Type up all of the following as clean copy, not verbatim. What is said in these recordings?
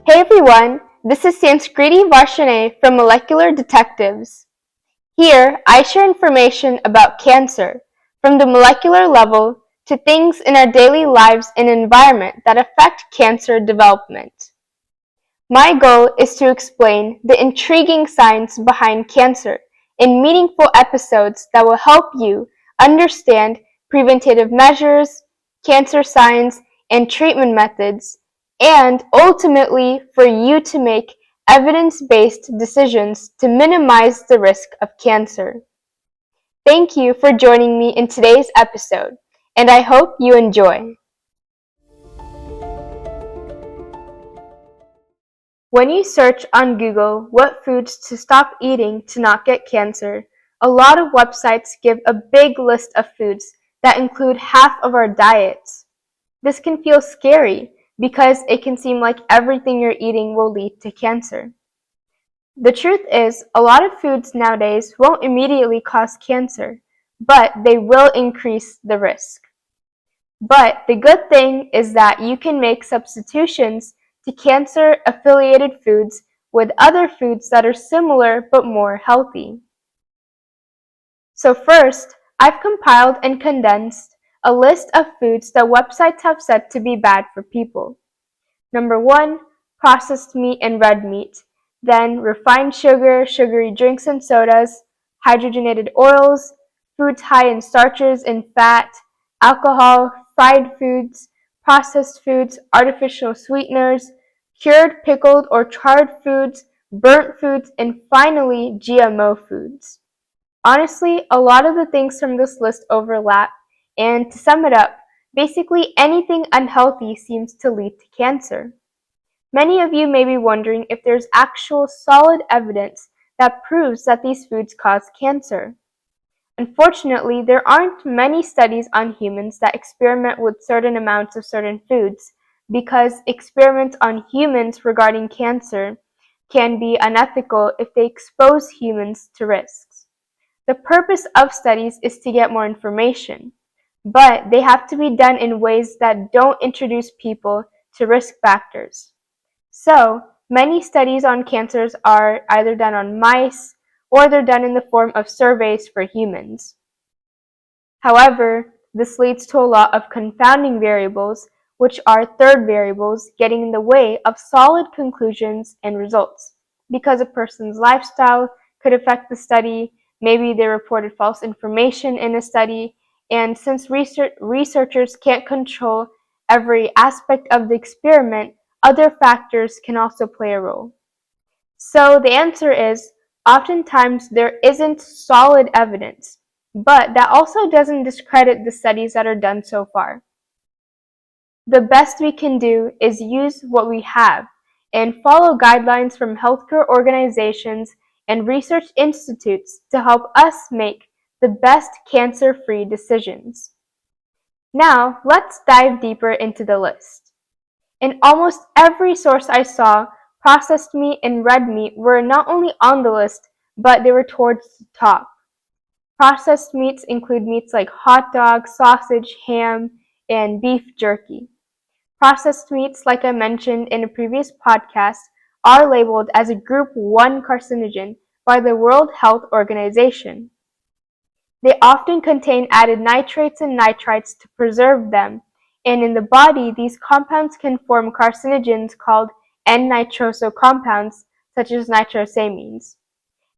Hey everyone, this is Sanskriti Varshanay from Molecular Detectives. Here, I share information about cancer, from the molecular level to things in our daily lives and environment that affect cancer development. My goal is to explain the intriguing science behind cancer in meaningful episodes that will help you understand preventative measures, cancer signs, and treatment methods, and ultimately for you to make evidence-based decisions to minimize the risk of cancer. Thank you for joining me in today's episode, and I hope you enjoy. When you search on Google what foods to stop eating to not get cancer, a lot of websites give a big list of foods that include half of our diets. This can feel scary because it can seem like everything you're eating will lead to cancer. The truth is, a lot of foods nowadays won't immediately cause cancer, but they will increase the risk. But the good thing is that you can make substitutions to cancer-affiliated foods with other foods that are similar but more healthy. So first, I've compiled and condensed a list of foods that websites have said to be bad for people. Number 1, processed meat and red meat. Then refined sugar, sugary drinks and sodas, hydrogenated oils, foods high in starches and fat, alcohol, fried foods, processed foods, artificial sweeteners, cured, pickled, or charred foods, burnt foods, and finally, GMO foods. Honestly, a lot of the things from this list overlap, and to sum it up, basically anything unhealthy seems to lead to cancer. Many of you may be wondering if there's actual solid evidence that proves that these foods cause cancer. Unfortunately, there aren't many studies on humans that experiment with certain amounts of certain foods because experiments on humans regarding cancer can be unethical if they expose humans to risks. The purpose of studies is to get more information, but they have to be done in ways that don't introduce people to risk factors. So, many studies on cancers are either done on mice or they're done in the form of surveys for humans. However, this leads to a lot of confounding variables, which are third variables getting in the way of solid conclusions and results, because a person's lifestyle could affect the study, maybe they reported false information in a study, and since researchers can't control every aspect of the experiment, other factors can also play a role. So the answer is, oftentimes there isn't solid evidence, but that also doesn't discredit the studies that are done so far. The best we can do is use what we have and follow guidelines from healthcare organizations and research institutes to help us make the best cancer-free decisions. Now, let's dive deeper into the list. In almost every source I saw, processed meat and red meat were not only on the list, but they were towards the top. Processed meats include meats like hot dog, sausage, ham, and beef jerky. Processed meats, like I mentioned in a previous podcast, are labeled as a Group 1 carcinogen by the World Health Organization. They often contain added nitrates and nitrites to preserve them, and in the body, these compounds can form carcinogens called N-nitroso compounds, such as nitrosamines.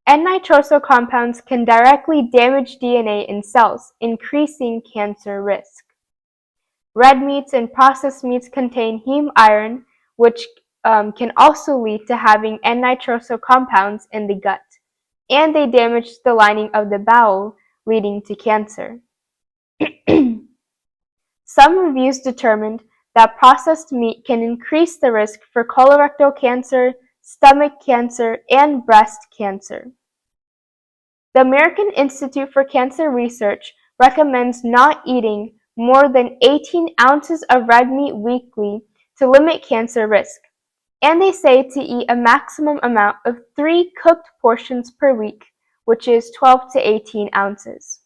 N-nitroso compounds can directly damage DNA in cells, increasing cancer risk. Red meats and processed meats contain heme iron, which can also lead to having N-nitroso compounds in the gut, and they damage the lining of the bowel, leading to cancer. Some reviews determined that processed meat can increase the risk for colorectal cancer, stomach cancer, and breast cancer. The American Institute for Cancer Research recommends not eating more than 18 ounces of red meat weekly to limit cancer risk, and they say to eat a maximum amount of 3 cooked portions per week, which is 12 to 18 ounces.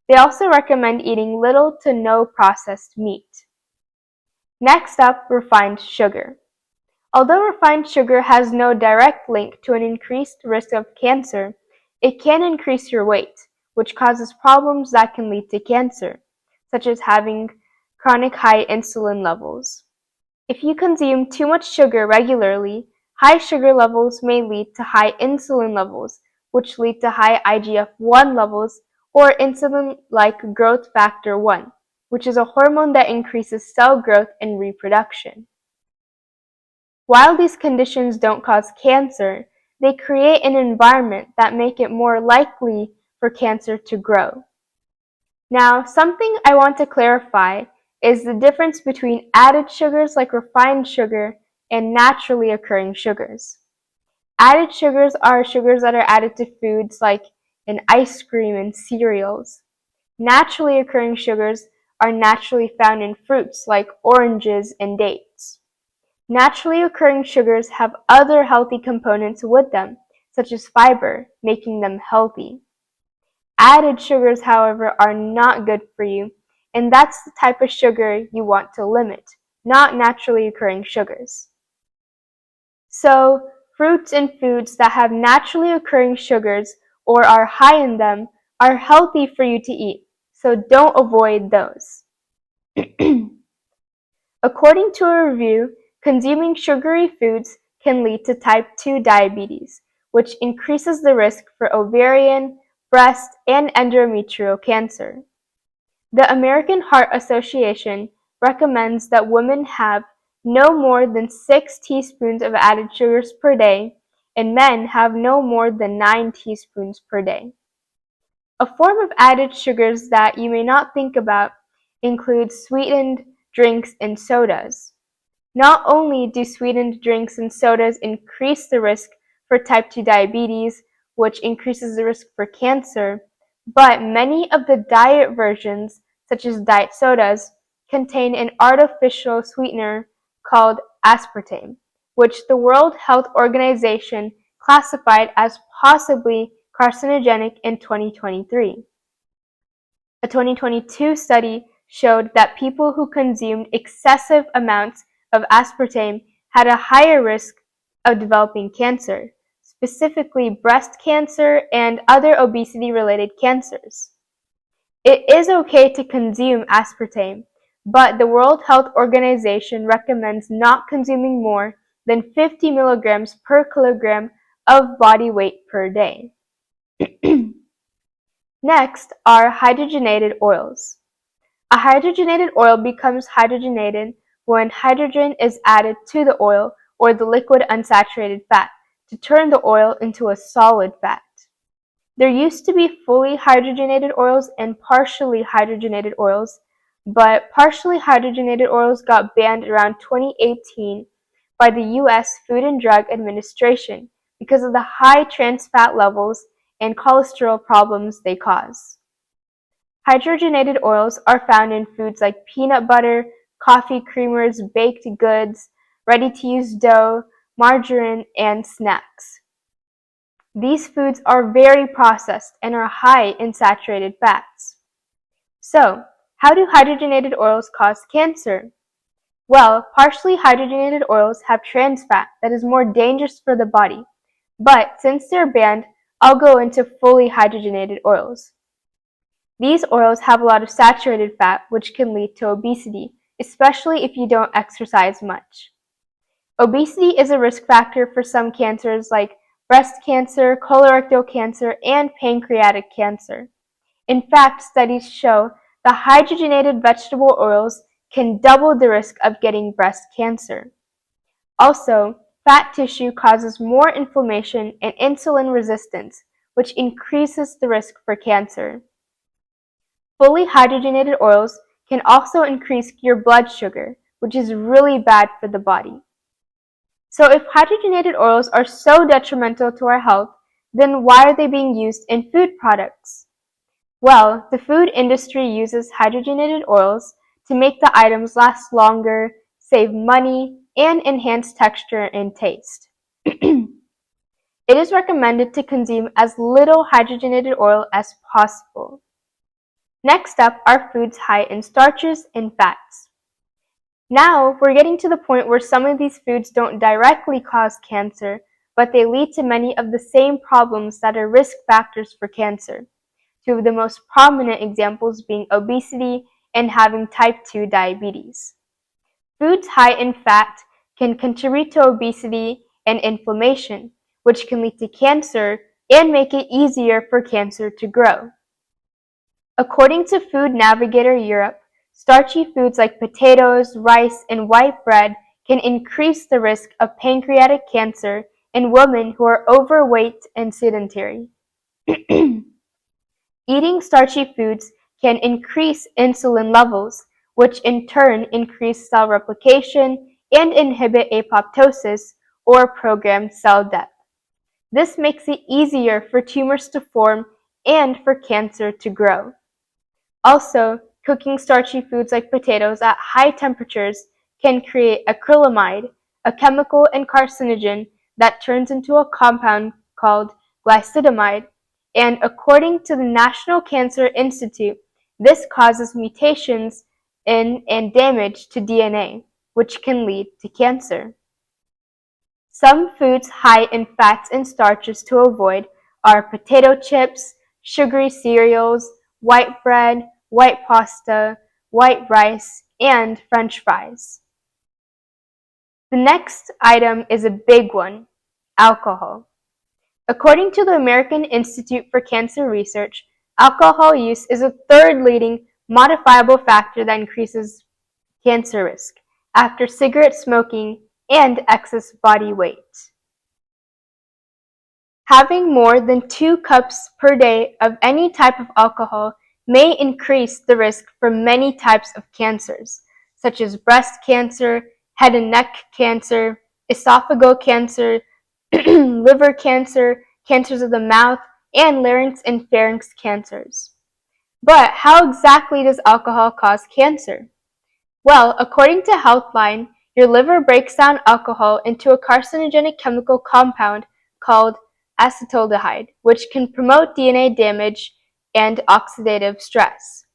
They also recommend eating little to no processed meat. Next up, refined sugar. Although refined sugar has no direct link to an increased risk of cancer, it can increase your weight, which causes problems that can lead to cancer, such as having chronic high insulin levels. If you consume too much sugar regularly, high sugar levels may lead to high insulin levels, which lead to high IGF-1 levels or insulin-like growth factor 1, which is a hormone that increases cell growth and reproduction. While these conditions don't cause cancer, they create an environment that make it more likely for cancer to grow. Now, something I want to clarify is the difference between added sugars like refined sugar and naturally occurring sugars. Added sugars are sugars that are added to foods like in ice cream and cereals. Naturally occurring sugars are naturally found in fruits like oranges and dates. Naturally occurring sugars have other healthy components with them, such as fiber, making them healthy. Added sugars, however, are not good for you, and that's the type of sugar you want to limit, not naturally occurring sugars. So, fruits and foods that have naturally occurring sugars or are high in them are healthy for you to eat, so don't avoid those. According to a review, consuming sugary foods can lead to type 2 diabetes, which increases the risk for ovarian, breast, and endometrial cancer. The American Heart Association recommends that women have no more than 6 teaspoons of added sugars per day, and men have no more than 9 teaspoons per day. A form of added sugars that you may not think about includes sweetened drinks and sodas. Not only do sweetened drinks and sodas increase the risk for type 2 diabetes, which increases the risk for cancer, but many of the diet versions, such as diet sodas, contain an artificial sweetener called aspartame, which the World Health Organization classified as possibly carcinogenic in 2023. A 2022 study showed that people who consumed excessive amounts of aspartame had a higher risk of developing cancer, specifically breast cancer and other obesity-related cancers. It is okay to consume aspartame, but the World Health Organization recommends not consuming more than 50 milligrams per kilogram of body weight per day. Next are hydrogenated oils. A hydrogenated oil becomes hydrogenated when hydrogen is added to the oil or the liquid unsaturated fat to turn the oil into a solid fat. There used to be fully hydrogenated oils and partially hydrogenated oils, but partially hydrogenated oils got banned around 2018 by the US Food and Drug Administration because of the high trans fat levels and cholesterol problems they cause. Hydrogenated oils are found in foods like peanut butter, coffee creamers, baked goods, ready-to-use dough, margarine, and snacks. These foods are very processed and are high in saturated fats. So, how do hydrogenated oils cause cancer? Well, partially hydrogenated oils have trans fat that is more dangerous for the body, but since they're banned, I'll go into fully hydrogenated oils. These oils have a lot of saturated fat, which can lead to obesity, especially if you don't exercise much. Obesity is a risk factor for some cancers like breast cancer, colorectal cancer, and pancreatic cancer. In fact, studies show that hydrogenated vegetable oils can double the risk of getting breast cancer. Also, fat tissue causes more inflammation and insulin resistance, which increases the risk for cancer. Fully hydrogenated oils can also increase your blood sugar, which is really bad for the body. So if hydrogenated oils are so detrimental to our health, then why are they being used in food products? Well, the food industry uses hydrogenated oils to make the items last longer, save money, and enhance texture and taste. It is recommended to consume as little hydrogenated oil as possible. Next up are foods high in starches and fats. Now, we're getting to the point where some of these foods don't directly cause cancer, but they lead to many of the same problems that are risk factors for cancer. Two of the most prominent examples being obesity and having type 2 diabetes. Foods high in fat can contribute to obesity and inflammation, which can lead to cancer and make it easier for cancer to grow. According to Food Navigator Europe, starchy foods like potatoes, rice, and white bread can increase the risk of pancreatic cancer in women who are overweight and sedentary. Eating starchy foods can increase insulin levels, which in turn increase cell replication and inhibit apoptosis, or programmed cell death. This makes it easier for tumors to form and for cancer to grow. Also, cooking starchy foods like potatoes at high temperatures can create acrylamide, a chemical and carcinogen that turns into a compound called glycidamide, and according to the National Cancer Institute, this causes mutations in and damage to DNA, which can lead to cancer. Some foods high in fats and starches to avoid are potato chips, sugary cereals, white bread, white pasta, white rice, and French fries. The next item is a big one, alcohol. According to the American Institute for Cancer Research, alcohol use is the third leading modifiable factor that increases cancer risk, after cigarette smoking and excess body weight. Having more than 2 cups per day of any type of alcohol may increase the risk for many types of cancers, such as breast cancer, head and neck cancer, esophageal cancer, liver cancer, cancers of the mouth, and larynx and pharynx cancers. But how exactly does alcohol cause cancer? Well, according to Healthline, your liver breaks down alcohol into a carcinogenic chemical compound called acetaldehyde, which can promote DNA damage and oxidative stress.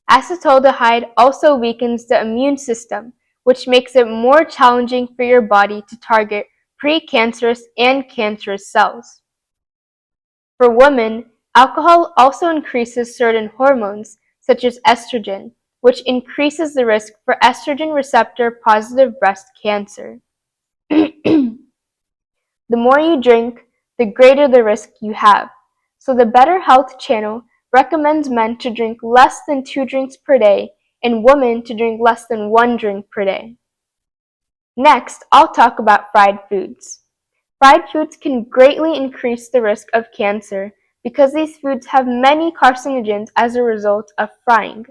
Acetaldehyde also weakens the immune system, which makes it more challenging for your body to target precancerous and cancerous cells. For women, alcohol also increases certain hormones, such as estrogen, which increases the risk for estrogen receptor positive breast cancer. The more you drink, the greater the risk you have. So the Better Health Channel recommends men to drink less than 2 drinks per day and women to drink less than 1 drink per day. Next, I'll talk about fried foods. Fried foods can greatly increase the risk of cancer because these foods have many carcinogens as a result of frying.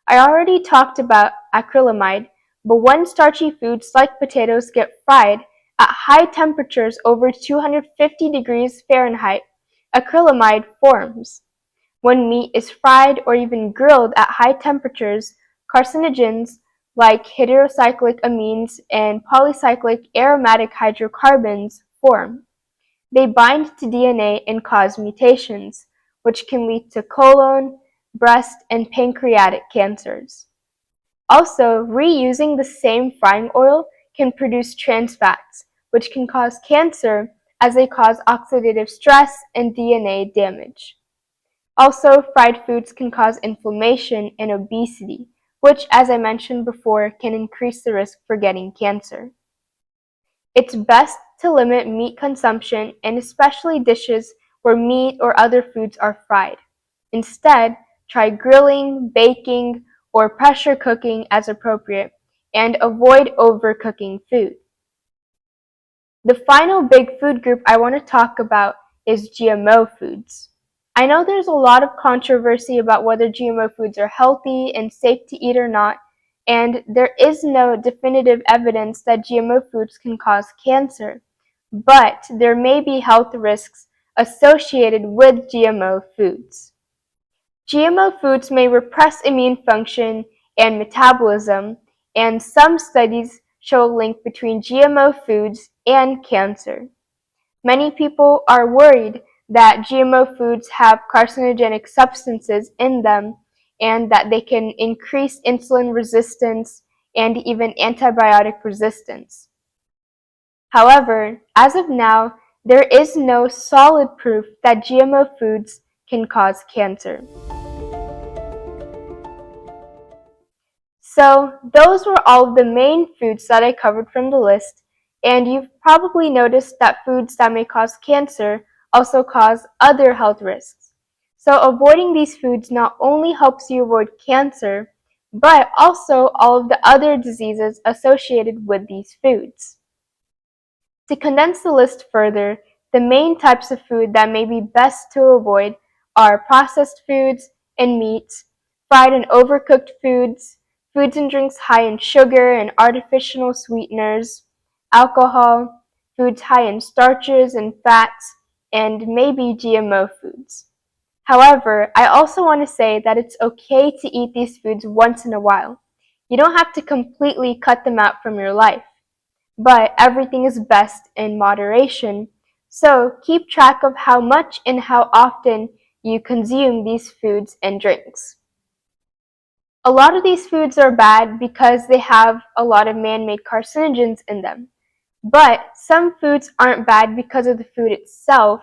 I already talked about acrylamide, but when starchy foods like potatoes get fried at high temperatures over 250 degrees Fahrenheit, acrylamide forms. When meat is fried or even grilled at high temperatures, carcinogens like heterocyclic amines and polycyclic aromatic hydrocarbons form. They bind to DNA and cause mutations, which can lead to colon, breast, and pancreatic cancers. Also, reusing the same frying oil can produce trans fats, which can cause cancer as they cause oxidative stress and DNA damage. Also, fried foods can cause inflammation and obesity, which, as I mentioned before, can increase the risk for getting cancer. It's best to limit meat consumption and especially dishes where meat or other foods are fried. Instead, try grilling, baking, or pressure cooking as appropriate, and avoid overcooking food. The final big food group I want to talk about is GMO foods. I know there's a lot of controversy about whether GMO foods are healthy and safe to eat or not, and there is no definitive evidence that GMO foods can cause cancer, but there may be health risks associated with GMO foods. GMO foods may repress immune function and metabolism, and some studies show a link between GMO foods and cancer. Many people are worried that GMO foods have carcinogenic substances in them and that they can increase insulin resistance and even antibiotic resistance. However, as of now, there is no solid proof that GMO foods can cause cancer. So those were all of the main foods that I covered from the list, and you've probably noticed that foods that may cause cancer also cause other health risks. So avoiding these foods not only helps you avoid cancer, but also all of the other diseases associated with these foods. To condense the list further, the main types of food that may be best to avoid are processed foods and meats, fried and overcooked foods, foods and drinks high in sugar and artificial sweeteners, alcohol, foods high in starches and fats, and maybe GMO foods. However, I also want to say that it's okay to eat these foods once in a while. You don't have to completely cut them out from your life, but everything is best in moderation. So keep track of how much and how often you consume these foods and drinks. A lot of these foods are bad because they have a lot of man-made carcinogens in them. But some foods aren't bad because of the food itself,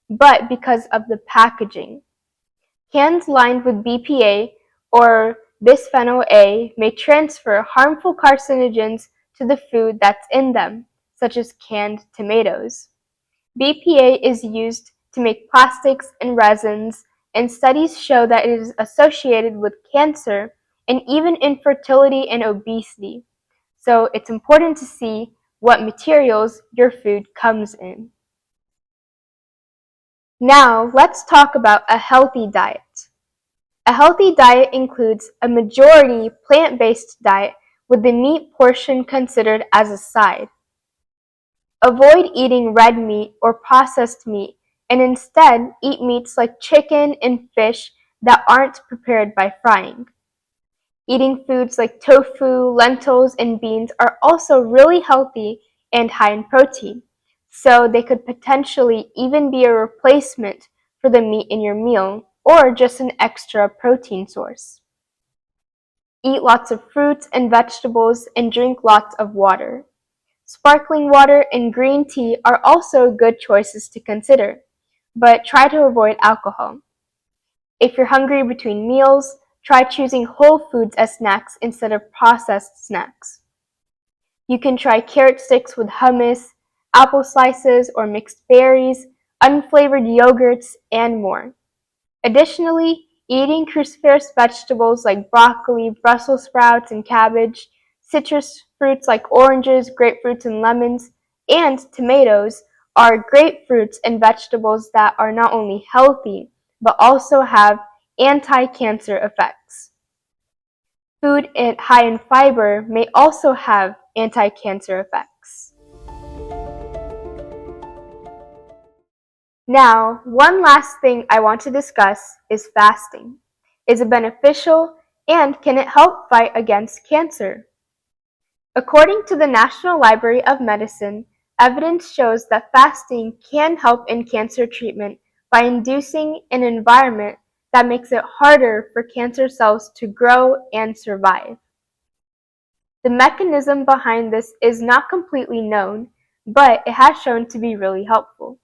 but because of the packaging. Cans lined with BPA or bisphenol A may transfer harmful carcinogens to the food that's in them, such as canned tomatoes. BPA is used to make plastics and resins, and studies show that it is associated with cancer and even infertility and obesity. So it's important to see what materials your food comes in. Now, let's talk about a healthy diet. A healthy diet includes a majority plant-based diet with the meat portion considered as a side. Avoid eating red meat or processed meat and instead eat meats like chicken and fish that aren't prepared by frying. Eating foods like tofu, lentils, and beans are also really healthy and high in protein, so they could potentially even be a replacement for the meat in your meal or just an extra protein source. Eat lots of fruits and vegetables and drink lots of water. Sparkling water and green tea are also good choices to consider, but try to avoid alcohol. If you're hungry between meals, try choosing whole foods as snacks instead of processed snacks. You can try carrot sticks with hummus, apple slices or mixed berries, unflavored yogurts, and more. Additionally, eating cruciferous vegetables like broccoli, Brussels sprouts, and cabbage, citrus fruits like oranges, grapefruits, and lemons, and tomatoes are great fruits and vegetables that are not only healthy, but also have anti-cancer effects. Food high in fiber may also have anti-cancer effects. Now, one last thing I want to discuss is fasting. Is it beneficial, and can it help fight against cancer? According to the National Library of Medicine, evidence shows that fasting can help in cancer treatment by inducing an environment that makes it harder for cancer cells to grow and survive. The mechanism behind this is not completely known, but it has shown to be really helpful.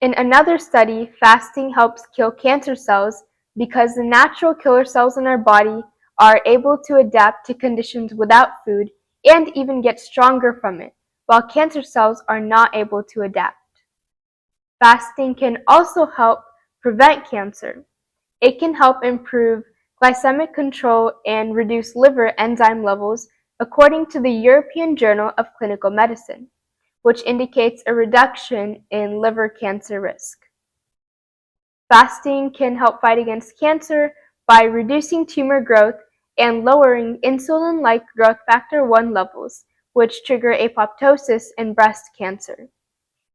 In another study, fasting helps kill cancer cells because the natural killer cells in our body are able to adapt to conditions without food and even get stronger from it, while cancer cells are not able to adapt. Fasting can also help prevent cancer. It can help improve glycemic control and reduce liver enzyme levels according to the European Journal of Clinical Medicine, which indicates a reduction in liver cancer risk. Fasting can help fight against cancer by reducing tumor growth and lowering insulin-like growth factor 1 levels, which trigger apoptosis in breast cancer.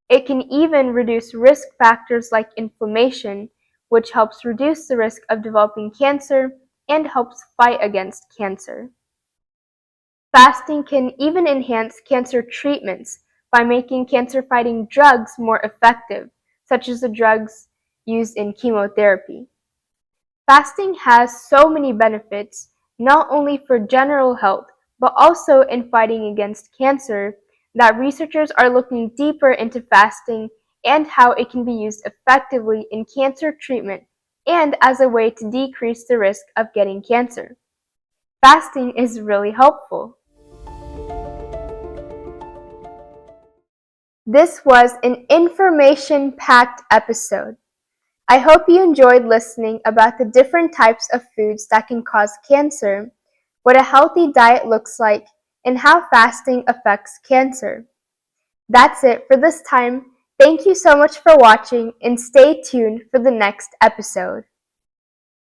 It can even reduce risk factors like inflammation, which helps reduce the risk of developing cancer and helps fight against cancer. Fasting can even enhance cancer treatments by making cancer-fighting drugs more effective, such as the drugs used in chemotherapy. Fasting has so many benefits, not only for general health, but also in fighting against cancer, that researchers are looking deeper into fasting and how it can be used effectively in cancer treatment and as a way to decrease the risk of getting cancer. Fasting is really helpful. This was an information-packed episode. I hope you enjoyed listening about the different types of foods that can cause cancer, what a healthy diet looks like, and how fasting affects cancer. That's it for this time. Thank you so much for watching and stay tuned for the next episode.